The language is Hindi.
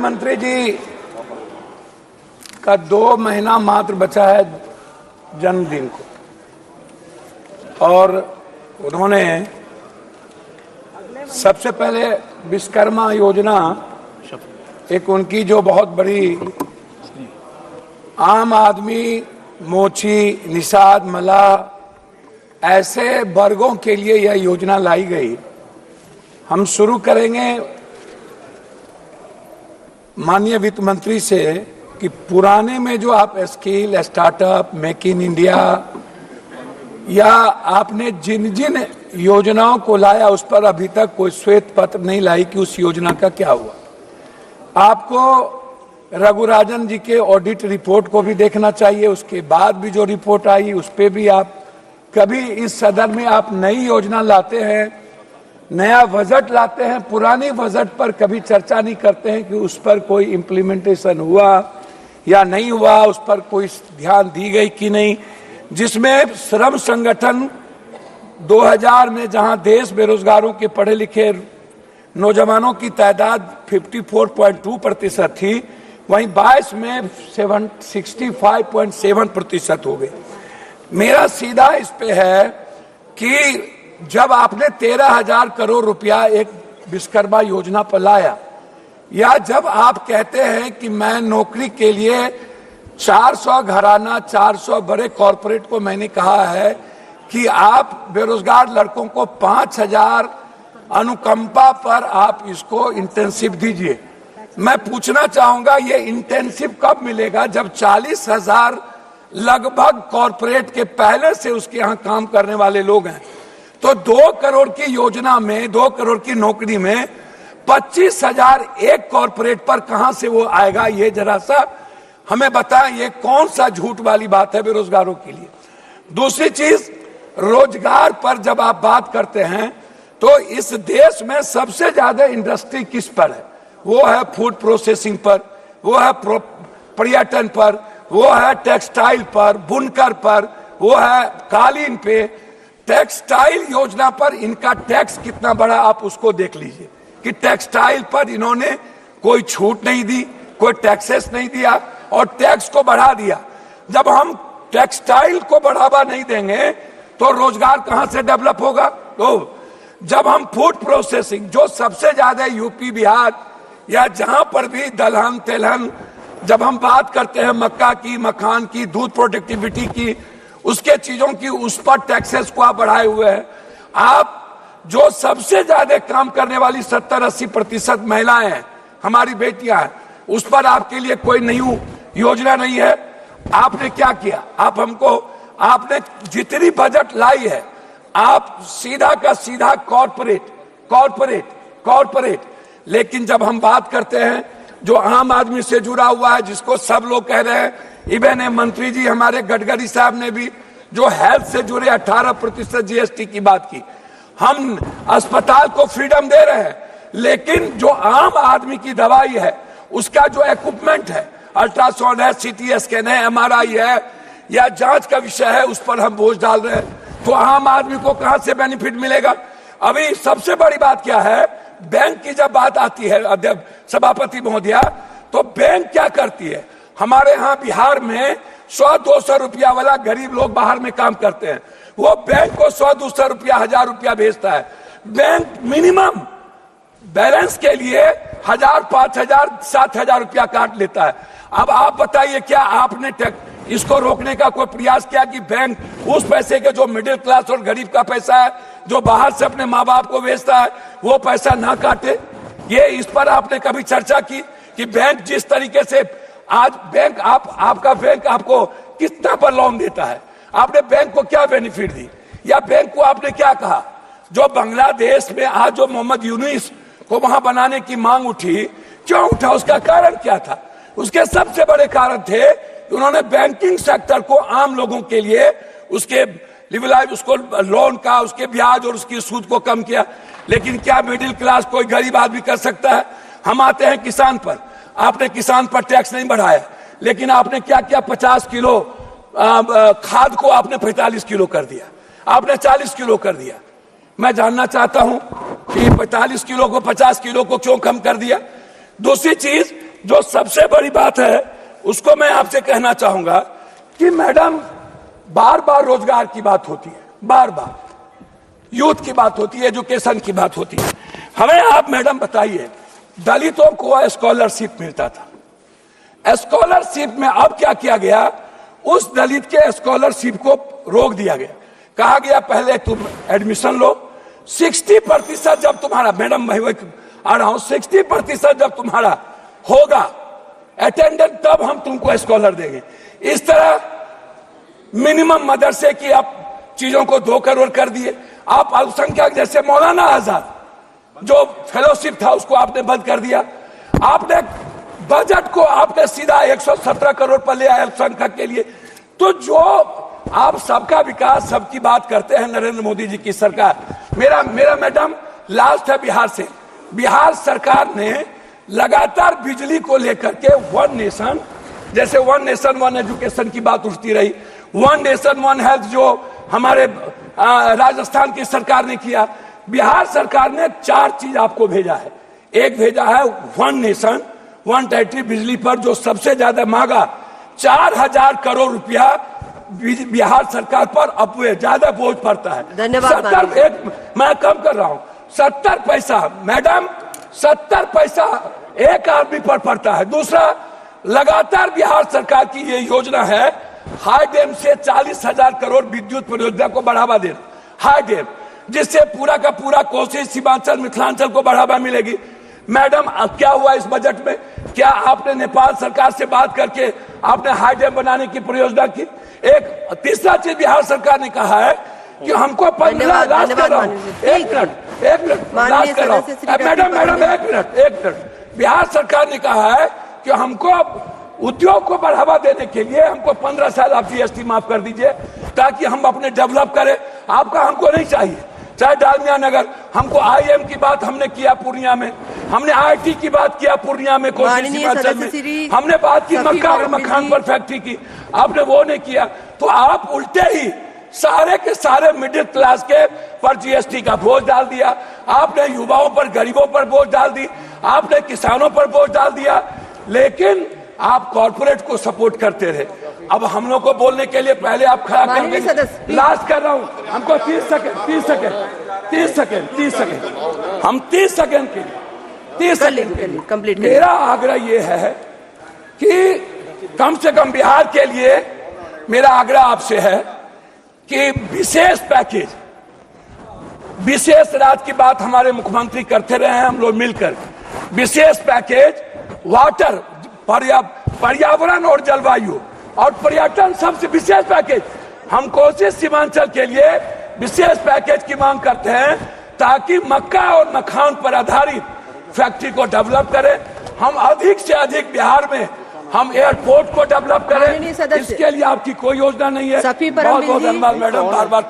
मंत्री जी का 2 महीना मात्र बचा है जन्मदिन को, और उन्होंने सबसे पहले विश्वकर्मा योजना, एक उनकी जो बहुत बड़ी आम आदमी, मोची, निषाद, मलाह ऐसे वर्गों के लिए यह योजना लाई गई। हम शुरू करेंगे माननीय वित्त मंत्री से कि पुराने में जो आप skill, startup, make in India या आपने जिन जिन योजनाओं को लाया उस पर अभी तक कोई श्वेत पत्र नहीं लाई कि उस योजना का क्या हुआ। आपको रघुराजन जी के ऑडिट रिपोर्ट को भी देखना चाहिए। उसके बाद भी जो रिपोर्ट आई उस पर भी आप कभी इस सदन में आप नई योजना लाते हैं, नया बजट लाते हैं, पुरानी बजट पर कभी चर्चा नहीं करते हैं कि उस पर कोई इम्प्लीमेंटेशन हुआ या नहीं हुआ, उस पर कोई ध्यान दी गई कि नहीं। जिसमें श्रम संगठन 2000 में जहां देश बेरोजगारों के पढ़े लिखे नौजवानों की तादाद 54.2% थी, वहीं 22 में 65.7% हो गई। मेरा सीधा इस पे है कि जब आपने 13,000 करोड़ रुपया एक विश्वकर्मा योजना पर लाया, या जब आप कहते हैं कि मैं नौकरी के लिए 400 घराना, 400 बड़े कॉरपोरेट को मैंने कहा है कि आप बेरोजगार लड़कों को 5,000 अनुकंपा पर आप इसको इंटेंसिव दीजिए। मैं पूछना चाहूंगा ये इंटेंसिव कब मिलेगा? जब 40,000 लगभग कॉरपोरेट के पहले से उसके यहाँ काम करने वाले लोग हैं। तो 2 करोड़ की योजना में, 2 करोड़ की नौकरी में 25,000 एक कॉरपोरेट पर कहां से वो आएगा? ये जरा सा हमें बताएं, ये कौन सा झूठ वाली बात है बेरोजगारों के लिए। दूसरी चीज, रोजगार पर जब आप बात करते हैं तो इस देश में सबसे ज्यादा इंडस्ट्री किस पर है? वो है फूड प्रोसेसिंग पर, वो है पर्यटन पर, वो है टेक्सटाइल पर, बुनकर पर, वो है कालीन पे। टेक्सटाइल योजना पर इनका टैक्स कितना बड़ा, आप उसको देख लीजिए कि टेक्सटाइल पर इन्होंने कोई छूट नहीं दी, कोई टैक्सेस नहीं दिया और टैक्स को बढ़ा दिया। जब हम टेक्सटाइल को बढ़ावा नहीं देंगे तो रोजगार कहां से डेवलप होगा? तो जब हम फूड प्रोसेसिंग, जो सबसे ज्यादा यूपी, बिहार या जहां पर भी दलहन तेलहन, जब हम बात करते हैं मक्का की, मखान की, दूध प्रोडक्टिविटी की, उसके चीजों की, उस पर टैक्सेस को आप बढ़ाए हुए हैं। आप जो सबसे ज्यादा काम करने वाली 70-80% महिलाएं हैं, हमारी बेटियां हैं, उस पर आपके लिए कोई नई योजना नहीं है। आपने क्या किया? आपने जितनी बजट लाई है, आप सीधा का सीधा कॉर्पोरेट। लेकिन जब हम बात करते हैं जो आम आदमी से जुड़ा हुआ है, जिसको सब लोग कह रहे हैं, इवन मंत्री जी हमारे गडकरी साहब ने भी जो हेल्थ से जुड़े 18% जीएसटी की बात की। हम अस्पताल को फ्रीडम दे रहे हैं, लेकिन जो आम आदमी की दवाई है, उसका जो इक्विपमेंट है, अल्ट्रासाउंड है, सीटी स्कैन है, एमआरआई है या जांच का विषय है, उस पर हम बोझ डाल रहे हैं। तो आम आदमी को कहां से बेनिफिट मिलेगा? अभी सबसे बड़ी बात क्या है, बैंक की जब बात आती है अध्यक्ष सभापति महोदया, तो बैंक क्या करती है? हमारे यहाँ बिहार में 100-200 रुपया वाला गरीब लोग बाहर में काम करते हैं, वो बैंक को 100-200 रुपया, 1000 रुपया भेजता है। बैंक मिनिमम बैलेंस के लिए 1000, 5000, 7000 रुपया काट लेता है। अब आप बताइए, क्या आपने इसको रोकने का कोई प्रयास किया कि बैंक उस पैसे के, जो मिडिल क्लास और गरीब का पैसा है, जो बाहर से अपने माँ बाप को भेजता है, वो पैसा ना काटे? ये इस पर आपने कभी चर्चा की कि बैंक जिस तरीके से आज बैंक आपका बैंक आपको कितना पर लोन देता है? आपने बैंक को क्या बेनिफिट दी, या बैंक को आपने क्या कहा? जो बांग्लादेश में आज जो मोहम्मद यूनुस को वहां बनाने की मांग उठी, क्यों उठा? उसका कारण क्या था? उसके सबसे बड़े कारण थे कि उन्होंने बैंकिंग सेक्टर को आम लोगों के लिए उसके लिबरलाइज, उसको लोन का, उसके ब्याज और उसकी सूद को कम किया। लेकिन क्या मिडिल क्लास कोई गरीब आदमी कर सकता है? हम आते हैं किसान पर। आपने किसान पर टैक्स नहीं बढ़ाया, लेकिन आपने क्या किया? 50 किलो खाद को आपने 45 किलो कर दिया, आपने 40 किलो कर दिया। मैं जानना चाहता हूं कि 45 किलो को 50 किलो को क्यों कम कर दिया? दूसरी चीज, जो सबसे बड़ी बात है उसको मैं आपसे कहना चाहूंगा कि मैडम बार बार रोजगार की बात होती है, बार बार यूथ की बात होती है, एजुकेशन की बात होती है। हमें आप मैडम बताइए, दलितों को स्कॉलरशिप मिलता था, स्कॉलरशिप में अब क्या किया गया, उस दलित के स्कॉलरशिप को रोक दिया गया। कहा गया पहले तुम एडमिशन लो, 60% जब तुम्हारा, मैडम मैं आ रहा हूं, 60% जब तुम्हारा होगा अटेंडेंस तब हम तुमको स्कॉलर देंगे। इस तरह मिनिमम मदरसे की आप चीजों को 2 करोड़ कर दिए। आप अल्पसंख्यक जैसे मौलाना आजाद जो फेलोशिप था उसको आपने बंद कर दिया। आपने बजट को आपने सीधा 117 करोड़ पर ले आए अल्पसंख्यक के लिए। तो जो आप सबका विकास सबकी बात करते हैं नरेंद्र मोदी जी की सरकार। मेरा मैडम लास्ट है बिहार से। बिहार सरकार ने लगातार बिजली को लेकर के वन नेशन, जैसे वन नेशन वन एजुकेशन की बात उठती रही, वन नेशन वन हेल्थ जो हमारे राजस्थान की सरकार ने किया, बिहार सरकार ने 4 चीज आपको भेजा है। एक भेजा है वन नेशन वन टेरिटरी बिजली पर जो सबसे ज्यादा मांगा 4000 करोड़ रुपया बिहार सरकार पर अब ज्यादा बोझ पड़ता है। धन्यवाद। मैं कम कर रहा हूं, 70 पैसा मैडम, 70 पैसा एक आदमी पर पड़ता है। दूसरा, लगातार बिहार सरकार की ये योजना है हाई डैम से 40,000 करोड़ विद्युत परियोजना को बढ़ावा देना, हाई डैम, जिससे पूरा का पूरा कोसी सीमांचल मिथिलांचल को बढ़ावा मिलेगी। मैडम अब क्या हुआ इस बजट में? क्या आपने नेपाल सरकार से बात करके आपने हाई डैम बनाने की परियोजना की? एक तीसरा चीज बिहार सरकार ने कहा है कि हमको 15 लाख कर रहा हूं, एक मिनट लास्ट कर रहा हूं मैडम एक मिनट। बिहार सरकार ने कहा है कि हमको उद्योग को बढ़ावा देने के लिए हमको 15 साल आप जीएसटी माफ कर दीजिए ताकि हम अपने डेवलप करें। आपका हमको नहीं चाहिए, चाहे डालमिया नगर, हमको आईएम की बात हमने किया पूर्णिया में, हमने आईटी की बात किया पूर्णिया में, कोसी सीमांचल में हमने बात की मक्का और मखान पर फैक्ट्री की, आपने वो नहीं किया। तो आप उल्टे ही सारे के सारे मिडिल क्लास के पर जीएसटी का बोझ डाल दिया, आपने युवाओं पर गरीबों पर बोझ डाल दी, आपने किसानों पर बोझ डाल दिया, लेकिन आप कॉर्पोरेट को सपोर्ट करते रहे। अब हम लोग को बोलने के लिए पहले आप खड़ा कर, लास्ट कर रहा हूं, हमको 30 सेकंड हम 30 सेकंड के लिए कंप्लीट। मेरा आग्रह ये है कि कम से कम बिहार के लिए मेरा आग्रह आपसे है कि विशेष पैकेज, विशेष राज्य की बात हमारे मुख्यमंत्री करते रहे हैं हम लोग मिलकर, विशेष पैकेज वाटर, पर्यावरण और जलवायु और पर्यटन, सबसे विशेष पैकेज हम कोसी सीमांचल के लिए विशेष पैकेज की मांग करते हैं ताकि मक्का और मखान पर आधारित फैक्ट्री को डेवलप करें। हम अधिक से अधिक बिहार में हम एयरपोर्ट को डेवलप करें। इसके लिए आपकी कोई योजना नहीं है। बहुत बहुत धन्यवाद मैडम, बार बार